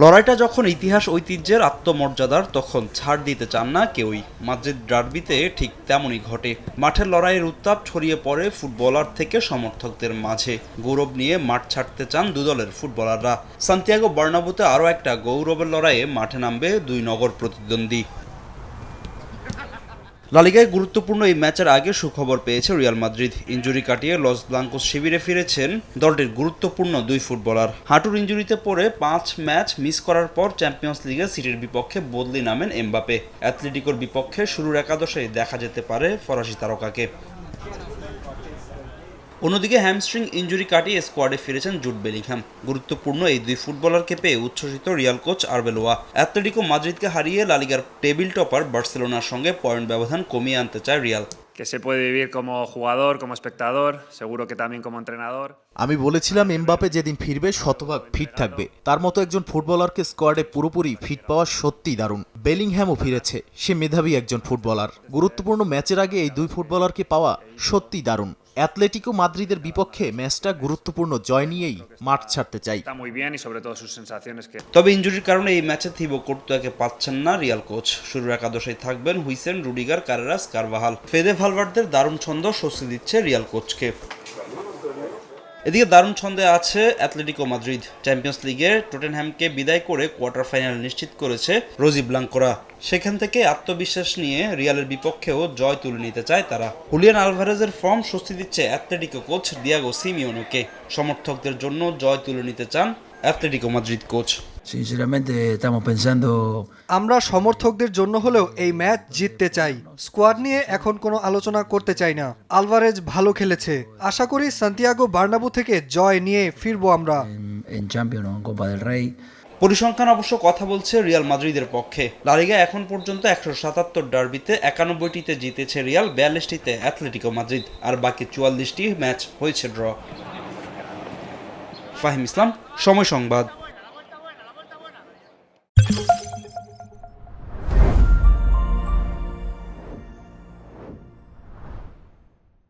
লড়াইটা যখন ইতিহাস ঐতিহ্যের আত্মমর্যাদার, তখন ছাড় দিতে চান না কেউই। মাদ্রিদ ডার্বিতে ঠিক তেমনই ঘটে। মাঠের লড়াইয়ের উত্তাপ ছড়িয়ে পড়ে ফুটবলার থেকে সমর্থকদের মাঝে। গৌরব নিয়ে মাঠ ছাড়তে চান দু দলের ফুটবলাররা। সান্তিয়াগো বার্নাব্যুতে আরও একটা গৌরবের লড়াইয়ে মাঠে নামবে দুই নগর প্রতিদ্বন্দ্বী। লা লিগায় গুরুত্বপূর্ণ এই ম্যাচের আগে সুখবর পেয়েছে রিয়াল মাদ্রিদ। ইনজুরি কাটিয়ে লস ব্লাঙ্কোস শিবিরে ফিরেছেন দলটির গুরুত্বপূর্ণ দুই ফুটবলার। হাঁটুর ইনজুরিতে পড়ে 5 ম্যাচ মিস করার পর চ্যাম্পিয়ন্স লিগে সিটির বিপক্ষে বদলি নামেন এমবাপে। অ্যাথলেটিকোর বিপক্ষে শুরুর একাদশেই দেখা যেতে পারে ফরাসি তারকাকে। অন্যদিকে হ্যামস্ট্রিং ইনজুরি কাটিয়ে স্কোয়াডে ফিরেছেন জুড বেলিংহাম। গুরুত্বপূর্ণ এই দুই ফুটবলারকে পেয়ে উচ্ছ্বসিত রিয়াল কোচ আরবেলোয়া। অ্যাথলেটিকো মাদ্রিদকে হারিয়ে লা লিগার টেবিল টপার বার্সেলোনার সঙ্গে পয়েন্ট ব্যবধান কমিয়ে আনতে চায় Real. Que se puede vivir como jugador, como espectador, seguro que también como entrenador. আমি বলেছিলাম এমবাপে যেদিন ফিরবে শতভাগ ফিট থাকবে। তার মতো একজন ফুটবলারকে স্কোয়াডে পুরোপুরি ফিট পাওয়া সত্যিই দারুণ। বেলিংহ্যামও ফিরেছে, সে মেধাবী একজন ফুটবলার। গুরুত্বপূর্ণ ম্যাচের আগে এই দুই ফুটবলারকে পাওয়া সত্যিই দারুণ। অ্যাথলেটিকো মাদ্রিদের বিপক্ষে ম্যাচটা গুরুত্বপূর্ণ জয় নিয়েই মাঠ ছাড়তে চাই। তবে ইনজুরির কারণে এই ম্যাচে থিবো কোর্তুয়াকে পাচ্ছেন না রিয়াল কোচ। শুরুর একাদশেই থাকবেন Huijsen, Rudiger, Carreras, Carvajal. Fede ভালভার্দের দারুণ ছন্দ স্বস্তি দিচ্ছে রিয়াল কোচকে। এদিকে দারুণ ছন্দে আছে অ্যাথলেটিকো মাদ্রিদ। চ্যাম্পিয়ন্স লিগে টটেনহ্যামকে বিদায় করে কোয়ার্টার ফাইনাল নিশ্চিত করেছে রোজি ব্লাঙ্কোরা। সেখান থেকে আত্মবিশ্বাস নিয়ে রিয়ালের বিপক্ষেও জয় তুলে নিতে চায় তারা। হুলিয়ান আলভারেজের ফর্ম স্বস্তি দিচ্ছে অ্যাথলেটিকো কোচ দিয়াগো সিমিওনোকে। সমর্থকদের জন্য জয় তুলে নিতে চান অ্যাথলেটিকো মাদ্রিদ কোচ। আমরা সমর্থকদের জন্য হলেও এই ম্যাচ জিততে চাই। স্কোয়াড নিয়ে এখন কোনো আলোচনা করতে চাই না। আলভারেজ ভালো খেলেছে, আশা করি সান্তিয়াগো বার্নাব্যু থেকে জয় নিয়ে ফিরবো আমরা। পরিসংখ্যান অবশ্য কথা বলছে রিয়াল মাদ্রিদের পক্ষে। লা লিগায় এখন পর্যন্ত 177 ডার্বিতে 91টিতে জিতেছে রিয়াল, 42টিতে অ্যাথলেটিকো মাদ্রিদ, আর বাকি 44টি ম্যাচ হয়েছে ড্র। ফাহিম ইসলাম, সময় সংবাদ।